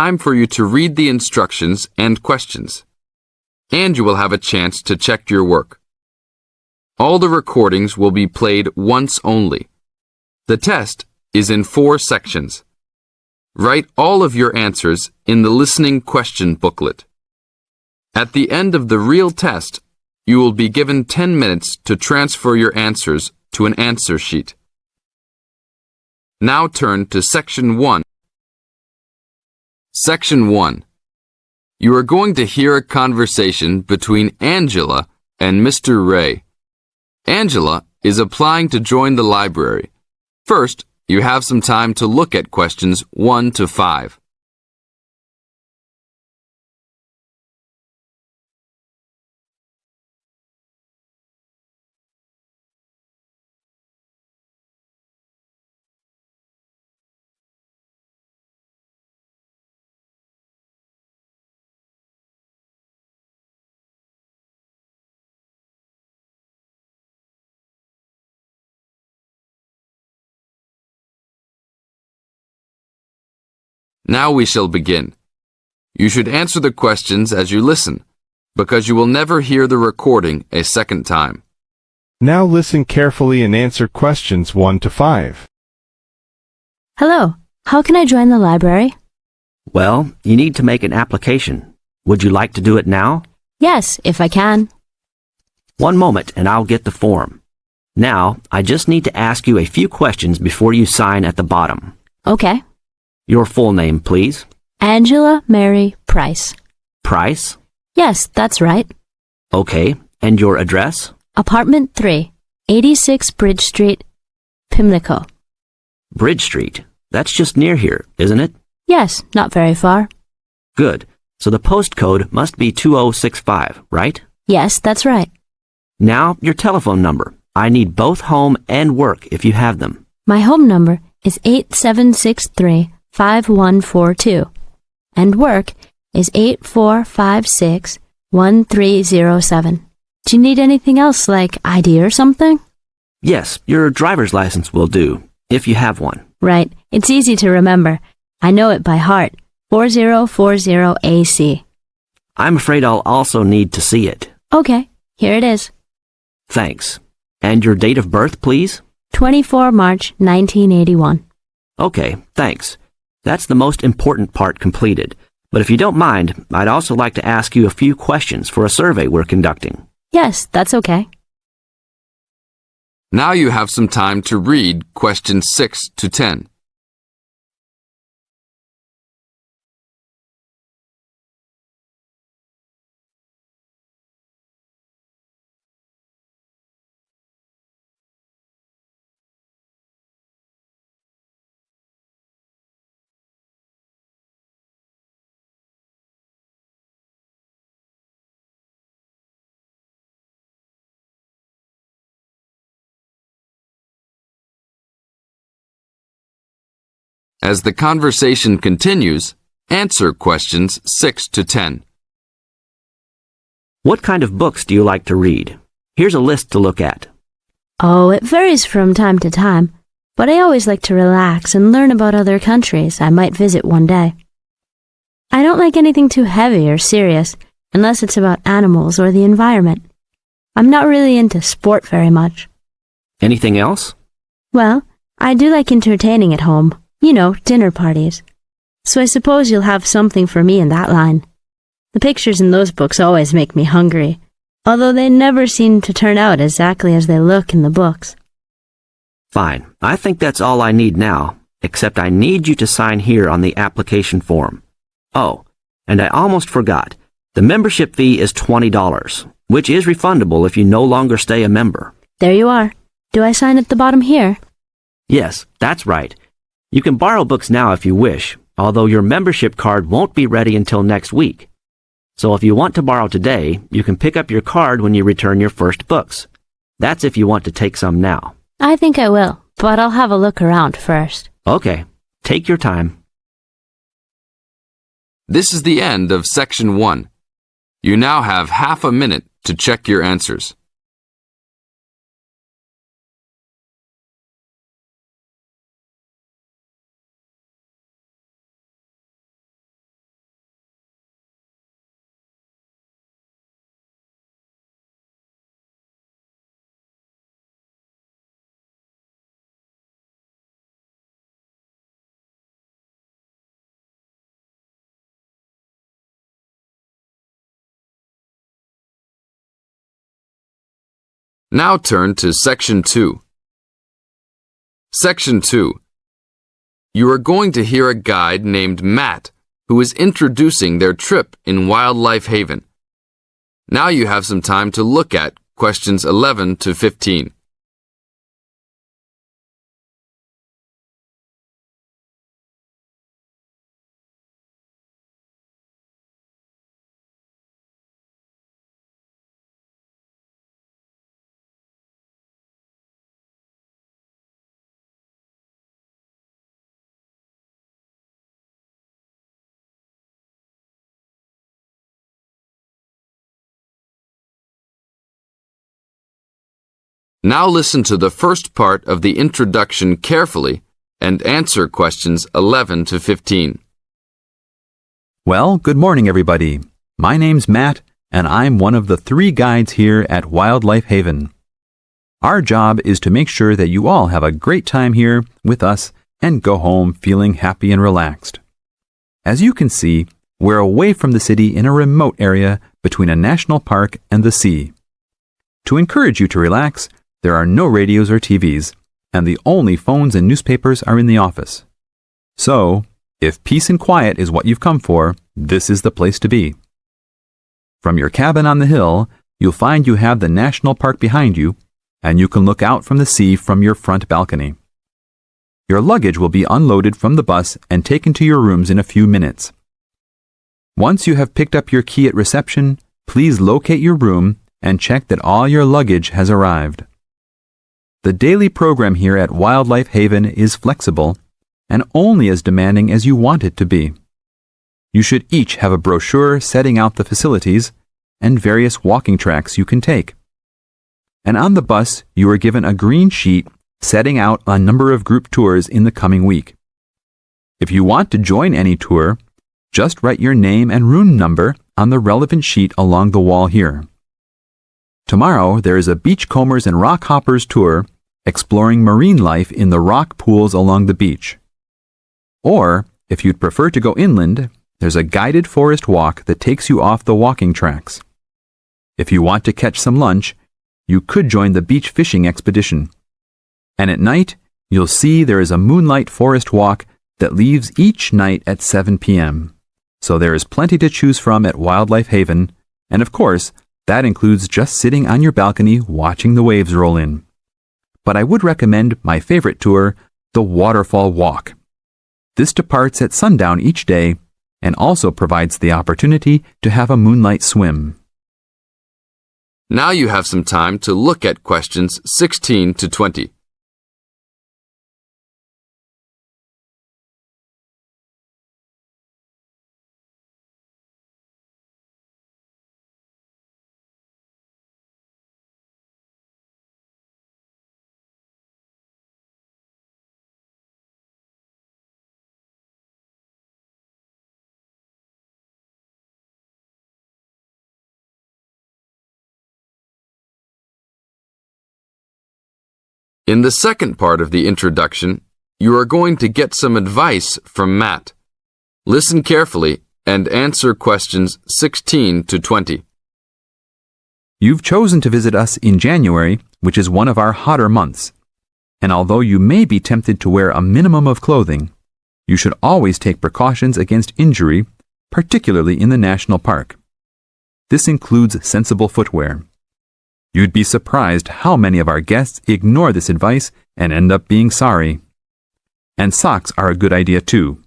time for you to read the instructions and questions, and you will have a chance to check your work. All the recordings will be played once only. The test is in 4 sections. Write all of your answers in the listening question booklet. At the end of the real test, you will be given 10 minutes to transfer your answers to an answer sheet. Now turn to Section 1. Section 1. You are going to hear a conversation between Angela and Mr. Ray. Angela is applying to join the library. First, you have some time to look at questions 1 to 5. Now we shall begin. You should answer the questions as you listen, because you will never hear the recording a second time. Now listen carefully and answer questions 1 to 5. Hello, how can I join the library? Well, you need to make an application. Would you like to do it now? Yes, if I can. One moment and I'll get the form. Now, I just need to ask you a few questions before you sign at the bottom. Okay. Your full name, please. Angela Mary Price. Price? Yes, that's right. Okay. And your address? Apartment 3, 86 Bridge Street, Pimlico. Bridge Street. That's just near here, isn't it? Yes, not very far. Good. So the postcode must be 2065, right? Yes, that's right. Now, your telephone number. I need both home and work if you have them. My home number is 8763-5142, and work is 8456-1307. Do you need anything else, like ID or something? Yes, your driver's license will do, if you have one. Right. It's easy to remember. I know it by heart. 4040AC. I'm afraid I'll also need to see it. Okay, here it is. Thanks. And your date of birth, please? 24 March 1981. Okay, thanks. That's the most important part completed. But if you don't mind, I'd also like to ask you a few questions for a survey we're conducting. Yes, that's okay. Now you have some time to read questions 6 to 10. As the conversation continues, answer questions 6 to 10. What kind of books do you like to read? Here's a list to look at. Oh, it varies from time to time, but I always like to relax and learn about other countries I might visit one day. I don't like anything too heavy or serious, unless it's about animals or the environment. I'm not really into sport very much. Anything else? Well, I do like entertaining at home. You know, dinner parties. So I suppose you'll have something for me in that line. The pictures in those books always make me hungry, although they never seem to turn out exactly as they look in the books. Fine. I think that's all I need now, except I need you to sign here on the application form. Oh, and I almost forgot. The membership fee is $20, which is refundable if you no longer stay a member. There you are. Do I sign at the bottom here? Yes, that's right. You can borrow books now if you wish, although your membership card won't be ready until next week. So if you want to borrow today, you can pick up your card when you return your first books. That's if you want to take some now. I think I will, but I'll have a look around first. Okay, take your time. This is the end of Section 1. You now have half a minute to check your answers. Now turn to Section 2. Section 2. You are going to hear a guide named Matt who is introducing their trip in Wildlife Haven. Now you have some time to look at questions 11 to 15. Now listen to the first part of the introduction carefully and answer questions 11 to 15. Well, good morning, everybody. My name's Matt, and I'm one of the 3 guides here at Wildlife Haven. Our job is to make sure that you all have a great time here with us and go home feeling happy and relaxed. As you can see, we're away from the city in a remote area between a national park and the sea. To encourage you to relax, there are no radios or TVs, and the only phones and newspapers are in the office. So, if peace and quiet is what you've come for, this is the place to be. From your cabin on the hill, you'll find you have the national park behind you, and you can look out from the sea from your front balcony. Your luggage will be unloaded from the bus and taken to your rooms in a few minutes. Once you have picked up your key at reception, please locate your room and check that all your luggage has arrived. The daily program here at Wildlife Haven is flexible and only as demanding as you want it to be. You should each have a brochure setting out the facilities and various walking tracks you can take. And on the bus, you are given a green sheet setting out a number of group tours in the coming week. If you want to join any tour, just write your name and room number on the relevant sheet along the wall here. Tomorrow, there is a beachcombers and rock hoppers tour exploring marine life in the rock pools along the beach. Or, if you'd prefer to go inland, there's a guided forest walk that takes you off the walking tracks. If you want to catch some lunch, you could join the beach fishing expedition. And at night, you'll see there is a moonlight forest walk that leaves each night at 7 p.m. So there is plenty to choose from at Wildlife Haven, and of course, that includes just sitting on your balcony watching the waves roll in. But I would recommend my favorite tour, the Waterfall Walk. This departs at sundown each day and also provides the opportunity to have a moonlight swim. Now you have some time to look at questions 16 to 20. In the second part of the introduction, you are going to get some advice from Matt. Listen carefully and answer questions 16 to 20. You've chosen to visit us in January, which is one of our hotter months. And although you may be tempted to wear a minimum of clothing, you should always take precautions against injury, particularly in the national park. This includes sensible footwear. You'd be surprised how many of our guests ignore this advice and end up being sorry. And socks are a good idea too.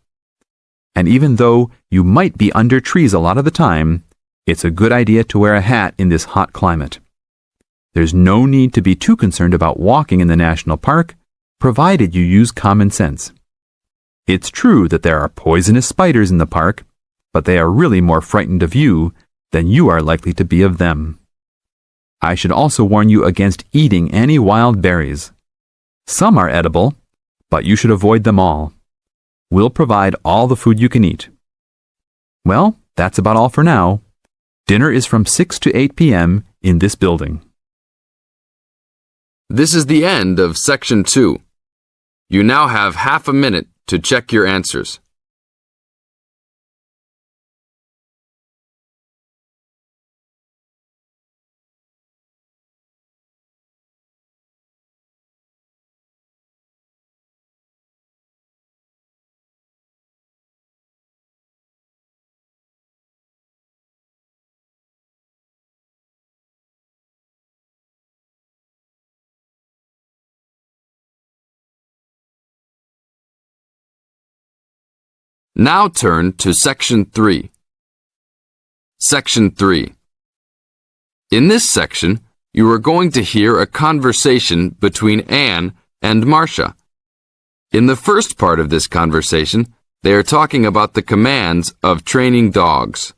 And even though you might be under trees a lot of the time, it's a good idea to wear a hat in this hot climate. There's no need to be too concerned about walking in the national park, provided you use common sense. It's true that there are poisonous spiders in the park, but they are really more frightened of you than you are likely to be of them. I should also warn you against eating any wild berries. Some are edible, but you should avoid them all. We'll provide all the food you can eat. Well, that's about all for now. Dinner is from 6 to 8 p.m. in this building. This is the end of Section 2. You now have half a minute to check your answers. Now turn to Section 3. Section 3. In this section, you are going to hear a conversation between Anne and Marcia. In the first part of this conversation, they are talking about the commands of training dogs.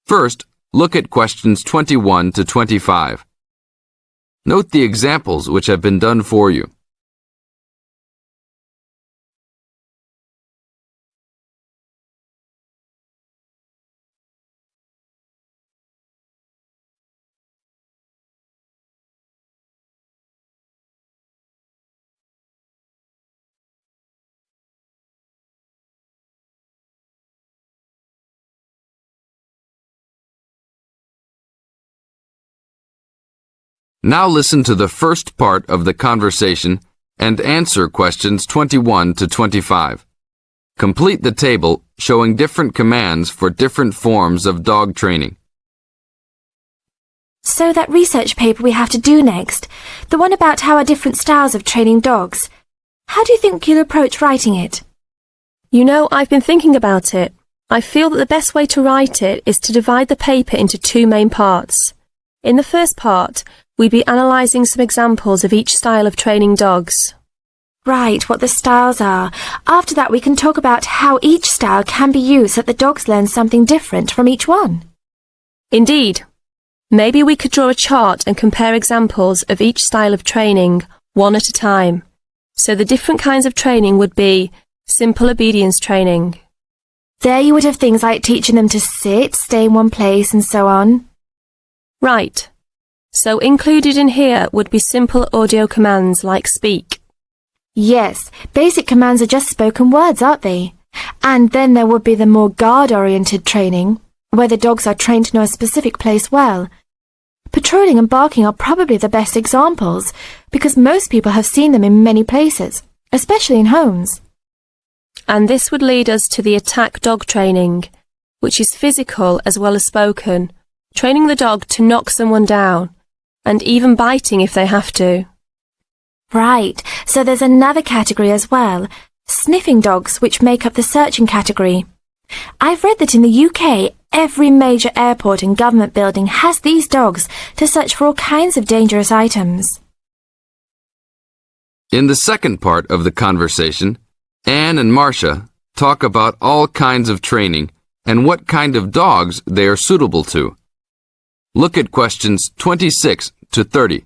First, look at questions 21 to 25. Note the examples which have been done for you. Now listen to the first part of the conversation and answer questions 21 to 25. Complete the table showing different commands for different forms of dog training. So that research paper we have to do next, the one about how are different styles of training dogs, how do you think you'll approach writing it? You know, I've been thinking about it. I feel that the best way to write it is to divide the paper into two main parts. In the first part, we'd be analysing some examples of each style of training dogs. Right, what the styles are. After that we can talk about how each style can be used so that the dogs learn something different from each one. Indeed. Maybe we could draw a chart and compare examples of each style of training, one at a time. So the different kinds of training would be simple obedience training. There you would have things like teaching them to sit, stay in one place and so on. Right. So included in here would be simple audio commands like speak. Yes, basic commands are just spoken words, aren't they? And then there would be the more guard-oriented training, where the dogs are trained to know a specific place well. Patrolling and barking are probably the best examples, because most people have seen them in many places, especially in homes. And this would lead us to the attack dog training, which is physical as well as spoken, training the dog to knock someone down, and even biting if they have to. Right, so there's another category as well, sniffing dogs, which make up the searching category. I've read that in the UK, every major airport and government building has these dogs to search for all kinds of dangerous items. In the second part of the conversation, Anne and Marcia talk about all kinds of training and what kind of dogs they are suitable to. Look at questions 26 to 30.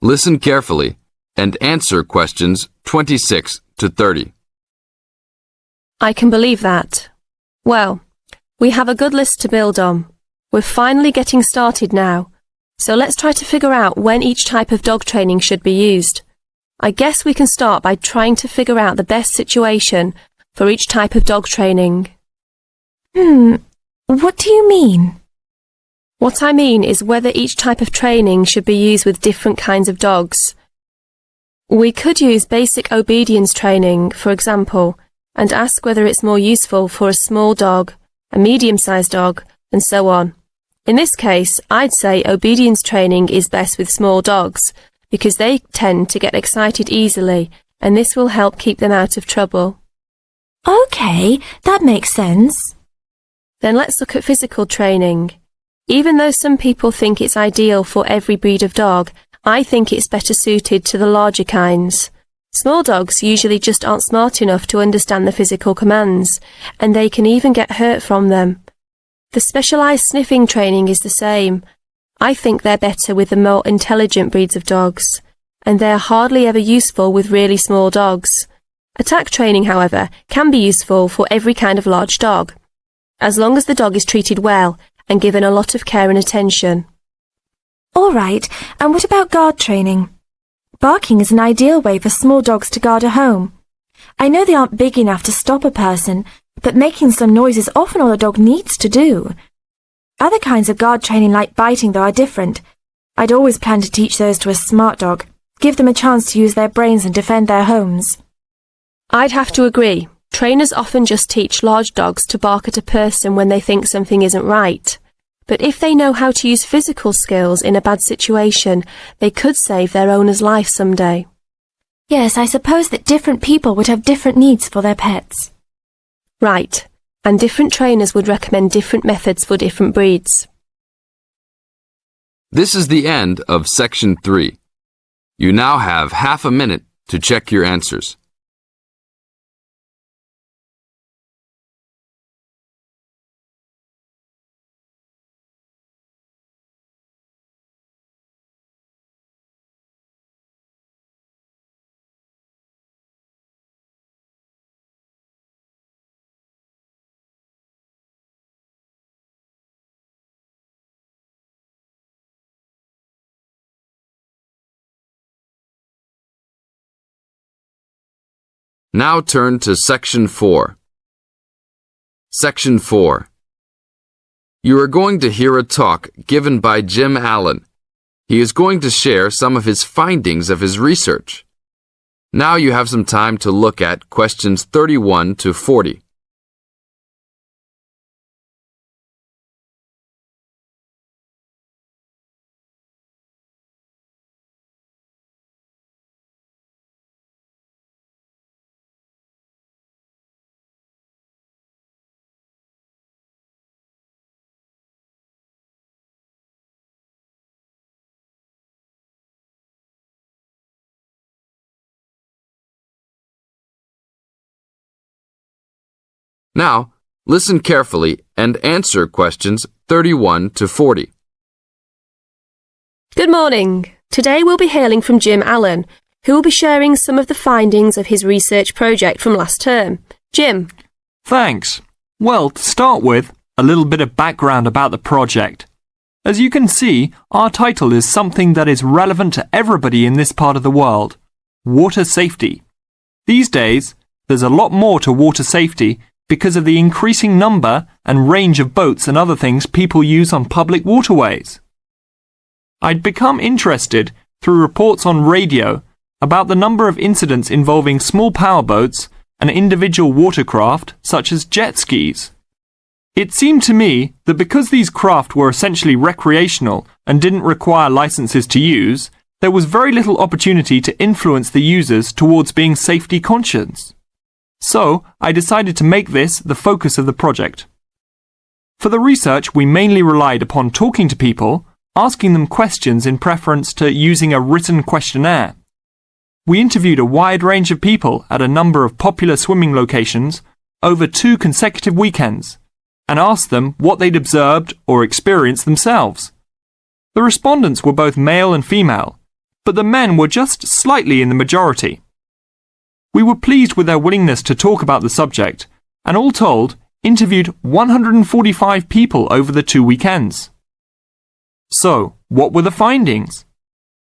Listen carefully and answer questions 26 to 30. I can believe that. Well, we have a good list to build on. We're finally getting started now, so let's try to figure out when each type of dog training should be used. I guess we can start by trying to figure out the best situation for each type of dog training. What do you mean? What I mean is whether each type of training should be used with different kinds of dogs. We could use basic obedience training, for example, and ask whether it's more useful for a small dog, a medium-sized dog, and so on. In this case, I'd say obedience training is best with small dogs, because they tend to get excited easily, and this will help keep them out of trouble. Okay, that makes sense. Then let's look at physical training. Even though some people think it's ideal for every breed of dog, I think it's better suited to the larger kinds. Small dogs usually just aren't smart enough to understand the physical commands, and they can even get hurt from them. The specialised sniffing training is the same. I think they're better with the more intelligent breeds of dogs, and they're hardly ever useful with really small dogs. Attack training, however, can be useful for every kind of large dog, as long as the dog is treated well and given a lot of care and attention. All right, and what about guard training? Barking is an ideal way for small dogs to guard a home. I know they aren't big enough to stop a person, but making some noise is often all a dog needs to do. Other kinds of guard training like biting, though, are different. I'd always plan to teach those to a smart dog, give them a chance to use their brains and defend their homes. I'd have to agree. Trainers often just teach large dogs to bark at a person when they think something isn't right. But if they know how to use physical skills in a bad situation, they could save their owner's life someday. Yes, I suppose that different people would have different needs for their pets. Right. And different trainers would recommend different methods for different breeds. This is the end of Section 3. You now have half a minute to check your answers. Now turn to Section 4. Section 4. You are going to hear a talk given by Jim Allen. He is going to share some of his findings of his research. Now you have some time to look at questions 31 to 40. Now, listen carefully and answer questions 31 to 40. Good morning. Today we'll be hailing from Jim Allen, who will be sharing some of the findings of his research project from last term. Jim. Thanks. Well, to start with, a little bit of background about the project. As you can see, our title is something that is relevant to everybody in this part of the world: water safety. These days, there's a lot more to water safety because of the increasing number and range of boats and other things people use on public waterways. I'd become interested through reports on radio about the number of incidents involving small powerboats and individual watercraft such as jet skis. It seemed to me that because these craft were essentially recreational and didn't require licenses to use, there was very little opportunity to influence the users towards being safety conscious. So, I decided to make this the focus of the project. For the research, we mainly relied upon talking to people, asking them questions in preference to using a written questionnaire. We interviewed a wide range of people at a number of popular swimming locations over 2 consecutive weekends and asked them what they'd observed or experienced themselves. The respondents were both male and female, but the men were just slightly in the majority. We were pleased with their willingness to talk about the subject, and all told, interviewed 145 people over the 2 weekends. So, what were the findings?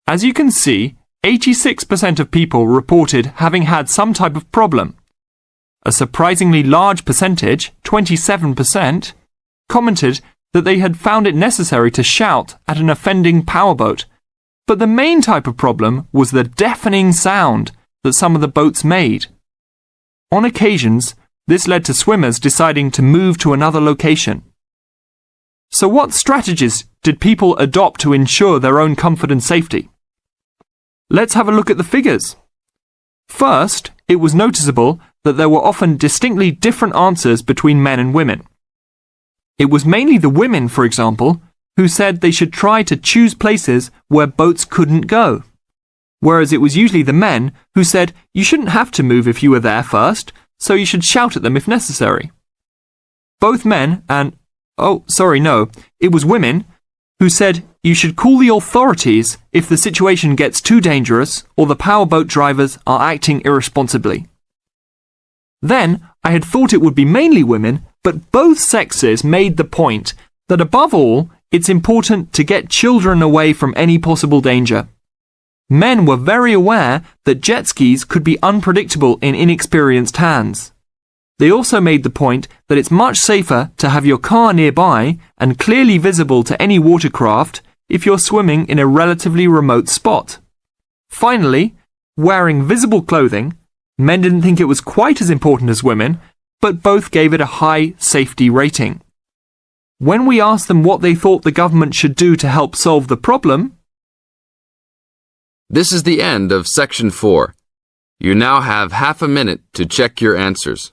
As you can see, 86% of people reported having had some type of problem. A surprisingly large percentage, 27%, commented that they had found it necessary to shout at an offending powerboat, but the main type of problem was the deafening sound that some of the boats made. On occasions, this led to swimmers deciding to move to another location. So what strategies did people adopt to ensure their own comfort and safety? Let's have a look at the figures. First, it was noticeable that there were often distinctly different answers between men and women. It was mainly the women, for example, who said they should try to choose places where boats couldn't go, whereas it was usually the men who said you shouldn't have to move if you were there first, so you should shout at them if necessary. Both men and, it was women who said you should call the authorities if the situation gets too dangerous or the powerboat drivers are acting irresponsibly. Then, I had thought it would be mainly women, but both sexes made the point that above all, it's important to get children away from any possible danger. Men were very aware that jet skis could be unpredictable in inexperienced hands. They also made the point that it's much safer to have your car nearby and clearly visible to any watercraft if you're swimming in a relatively remote spot. Finally, wearing visible clothing, men didn't think it was quite as important as women, but both gave it a high safety rating. When we asked them what they thought the government should do to help solve the problem, This is the end of Section 4. You now have half a minute to check your answers.